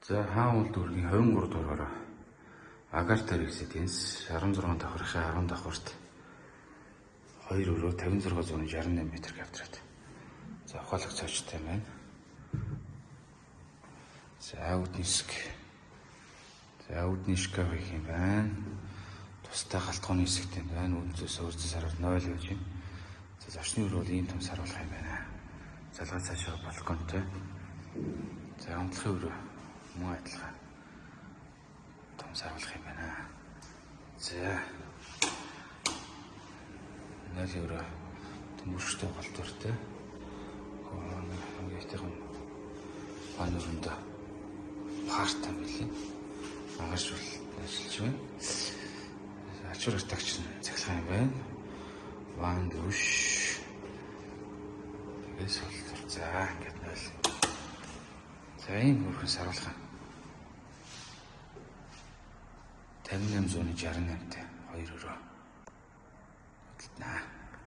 За хаан дүүргийн 23 дугаараа Агарта резиденс 16 давхрын 10 давхарт 2 өрөө 5668 м квадрат. За ухаалаг цааштай байна. За үүдний шкаф их юм байна. Тустай галтгооны хэсэгтэй байна. Үнцээс өөрцөө сараар 0 явж байна. За зочны өрөө бол ийм том саруулах юм байна. Залгаа цаашаа балконтой. За унтлахын өрөө мөн адилхан том саруулах юм байна. За 0 өрөө төмөрштэй голдвартай. Хөөе панорында парта мэлээ. Агаш бол ажиллаж байна. Ачуур тагч цахилгаан юм байна. Ван душ. Тэгээс болтор. За ингээд 0. За ийм хөрхөн саруулах. 5868-тай 2 өрөө.